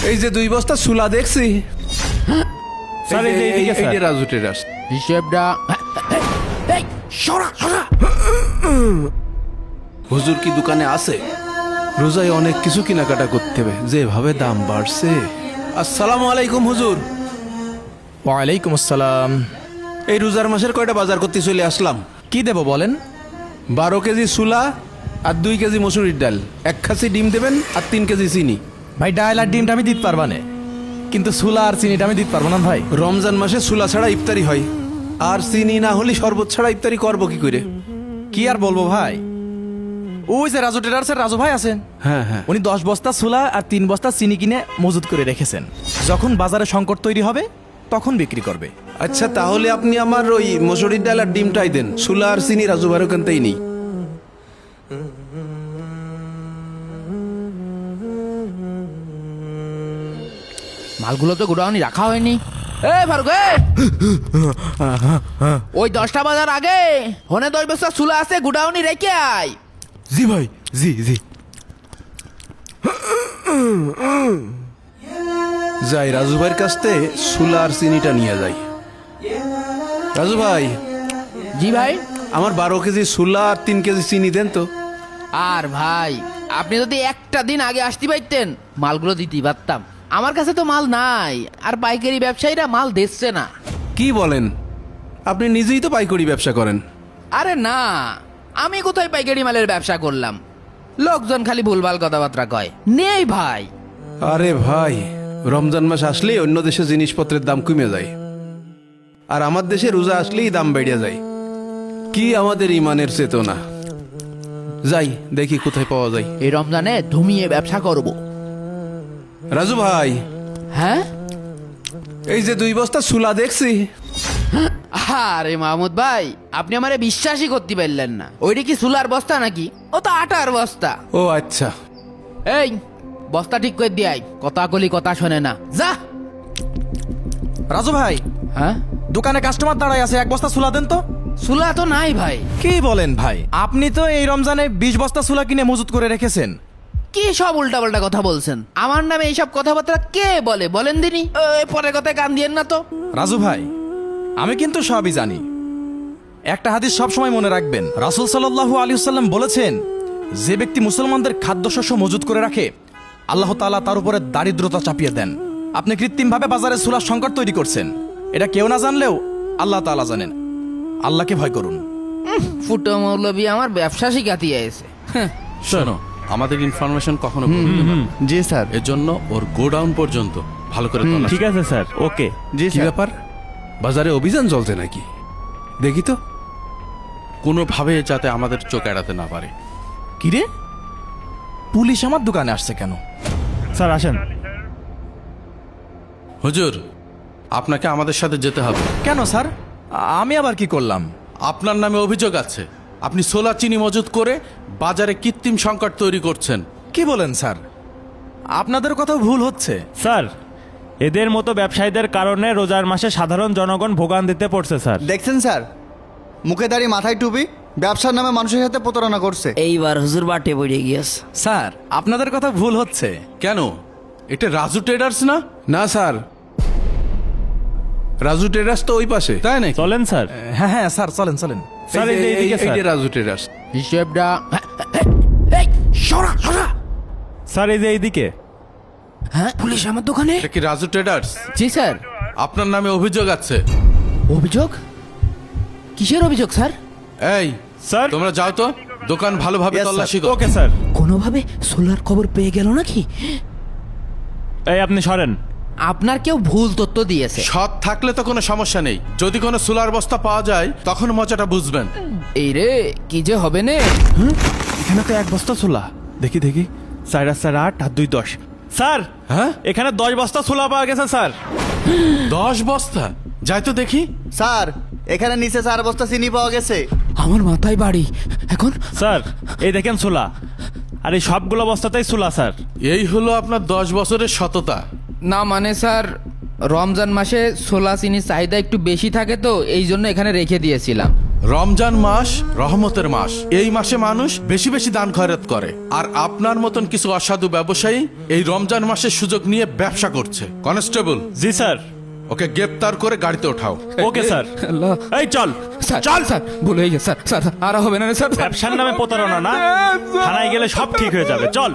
এই যে 2 বস্তা সুলা দেখছি স্যার, এই যে এইদিকে, স্যার। এই যে রাজু টেরাস। হিসেবটা এই সরা সরা। হুজুর কি দোকানে আছে? রোজায় অনেক কিছু কেনাকাটা করতে হবে, যেভাবে দাম বাড়ছে। আসসালামু আলাইকুম হুজুর। ওয়ালাইকুম আসসালাম। এই রোজার মাসের কয়টা বাজার করতে চলে আসলাম। কি দেব বলেন? 12 কেজি সুলা আর 2 কেজি মসুরির ডাল, 1 খাসি ডিম দেবেন আর 3 কেজি চিনি। ভাই, ডাল আর ডিমটা আমি দিতে পারবা না, কিন্তু সুলা আর চিনিটা আমি দিতে পারবো না ভাই। রমজান মাসে সুলা ছাড়া ইফতারি হয়, আর চিনি না হলে শরবত ছাড়া ইফতারি করবো কি করে? কি আর বলবো ভাই, ওই যে রাজু ট্রেডার্সের রাজু ভাই আছেন, হ্যাঁ হ্যাঁ, উনি 10 বস্তা সুলা আর 3 বস্তা চিনি কিনে মজুত করে রেখেছেন। যখন বাজারে সংকট তৈরি হবে তখন বিক্রি করবে। আচ্ছা তাহলে আপনি আমার ওই মসুরির ডাল আর ডিমটাই দেন, সুলা আর চিনি রাজু ভাইয়ের ওখানতেই নেই। মালগুলো তো গোডাউনে রাখা হয়নি। এ ফারুক, ওই 10টা বাজার আগে হনে 10 বস্তা সুলা আছে, গোডাউনে রেখে আয়। জি ভাই, জি জি। যাই রাজু ভাইয়ের কাছ থেকে সুলা আর চিনিটা নিয়ে যাই। রাজু ভাই, জি ভাই। আমার 12 কেজি সুলা আর 3 কেজি চিনি দেন তো। আর ভাই, আপনি যদি একটা দিন আগে আসতে পারতেন, মালগুলো দিতেই পারতাম। আমার কাছে তো মাল নাই, আর পাইকারি ব্যবসায়ীরা মাল দিচ্ছে না। কি বলেন? আপনি নিজেই তো পাইকারি ব্যবসা করেন। আরে না, আমি কোথায় পাইকারি মালের ব্যবসা করলাম? লোকজন খালি ভুলভাল কথাবার্তা কয়। নেই ভাই। আরে ভাই, রমজান মাস আসলেই অন্য দেশে জিনিসপত্রের দাম কমে যায়, আর আমার দেশে রোজা আসলেই দাম বেড়ে যায়। কি আমাদের ইমানের চেতনা! যাই দেখি কোথায় পাওয়া যায়। এই রমজানে ধুমিয়ে ব্যবসা করব। রাজু ভাই, হ্যাঁ? এই যে 2 বস্তা সুলা দেখছি। আরে মাহমুদ ভাই, আপনি আমারে বিশ্বাসই করতে পারলেন না। ওইটা কি সুলার বস্তা নাকি? ও তো আটার বস্তা। ও আচ্ছা, এই বস্তা ঠিক করে দিয়ে আয়। কথা কলি কথা শোনে না, যা। রাজু ভাই, হ্যাঁ? দোকানে কাস্টমার দাঁড়ায় আছে, 1 বস্তা সুলা দেন তো। সুলা তো নাই ভাই। কি বলেন ভাই, আপনি তো এই রমজানে 20 বস্তা সুলা কিনে মজুত করে রেখেছেন। কি সব উল্টাপাল্টা কথা বলছেন? আমার নামে এইসব কথাবার্তা কে বলে বলেন দিনি? পরের কথায় কান দিয়েন না তো। রাজু ভাই, আমি কিন্তু সবই জানি। একটা হাদিস সব সময় মনে রাখবেন, রাসূল সাল্লাল্লাহু আলাইহি ওয়াসাল্লাম বলেছেন, যে ব্যক্তি মুসলমানদের খাদ্যশস্য মজুত করে রাখে, আল্লাহ তাআলা তার উপরে দারিদ্রতা চাপিয়ে দেন। আপনি কৃত্রিমভাবে বাজারে সুলার সংকট তৈরি করছেন, এটা কেউ না জানলেও আল্লাহ তাআলা জানেন। আল্লাহকে ভয় করুন। ফুটো মৌলবী আমার ব্যবসা শিখাতে এসে। শোনো, আমাদের ইনফরমেশন কখনো ভুল হতে পারে না। জি স্যার। এর জন্য ওর গোডাউন পর্যন্ত ভালো করে তল্লাশি ঠিক আছে স্যার, ওকে। জি কি স্যার। ব্যাপার? বাজারে অভিযান চলছে নাকি? দেখি তো। কোনোভাবে যাতে আমাদের চোখ এড়াতে না পারে। কিরে, পুলিশ আমার দোকানে আসছে কেন? স্যার আসেন। হুজুর, আপনাকে আমাদের সাথে যেতে হবে। কেন স্যার, আমি আবার কি করলাম? আপনার নামে অভিযোগ আছে, আপনি সোলা চিনি মজুত করে বাজারে কৃত্রিম সংকট তৈরি করছেন। কি বলেন স্যার? আপনাদের কথা ভুল হচ্ছে। স্যার, এদের মতো ব্যবসায়ীদের কারণে রোজার মাসে সাধারণ জনগণ ভোগান্তিতে পড়ছে স্যার। দেখছেন স্যার, মুখে দাঁড়িয়ে মাথায় টুপি, ব্যবসার নামে মানুষের সাথে প্রতারণা করছে। এইবার হুজুর বাটে পড়ে গিয়েছে। স্যার, আপনাদের কথা ভুল হচ্ছে। কেন? এটা রাজু ট্রেডার্স না? না স্যার, রাজু টেরাস তো ওই পাশে। তাই নাকি? চলেন স্যার। হ্যাঁ হ্যাঁ স্যার, চলেন চলেন। স্যার, এই যে এইদিকে এই স্যার। যে রাজু টেরাস। হিসেবটা এই সরা সরা। স্যার, এই যে এইদিকে। হ্যাঁ, পুলিশ আমার দোকানে? এটা কি রাজু ট্রেডার্স? জি স্যার। আপনার নামে অভিযোগ আছে। অভিযোগ? কিসের অভিযোগ স্যার? এই স্যার। তোমরা যাও তো, দোকান ভালোভাবে Yes, তল্লাশি sir. করো। Okay sir. কোনোভাবে সোলার খবর পেয়ে গেল নাকি? এই আপনি সরেন। আপনার কেউ ভুল তথ্য দিয়েছে। সৎ থাকলে তো কোনো সমস্যা নেই, যদি কোনো সোলার বস্তা পাওয়া যায় তখন মজাটা বুঝবেন। এই রে, কি যে হবে নে। এখানে তো 1 বস্তা ছোলা। দেখি দেখি, 4 আর 4 8 আর 2 10। স্যার, হ্যাঁ, এখানে 10 বস্তা ছোলা পাওয়া গেছে স্যার। 10 বস্তা? যাই তো দেখি। স্যার, এখানে নিচে 4 বস্তা চিনি পাওয়া গেছে। আমার মাথায় বাড়ি এখন। স্যার, এই দেখেন ছোলা, আর এই সবগুলো বস্তাতেই ছোলা স্যার। এই হলো আপনার 10 বছরের সততা। না মানে স্যার, রমজান মাসে ছোলা চিনির চাহিদা একটু বেশি থাকে তো এই জন্য এখানে রেখে দিয়েছিলাম। রমজান মাস রহমতের মাস। এই মাসে মানুষ বেশি বেশি দান খয়রাত করে, আর আপনার মতন কিছু অসাধু ব্যবসায়ী এই রমজান মাসের সুযোগ নিয়ে ব্যবসা করছে। কনস্টেবল, জি স্যার। ওকে গ্রেপ্তার করে গাড়িতে ওঠাও। Okay sir. এই চল। চল স্যার, ভুল হয়ে গেছে স্যার। স্যার আর হবে না স্যার। ব্যবসার নামে প্রতারণা না, থানায় গেলে সব ঠিক হয়ে যাবে, চল।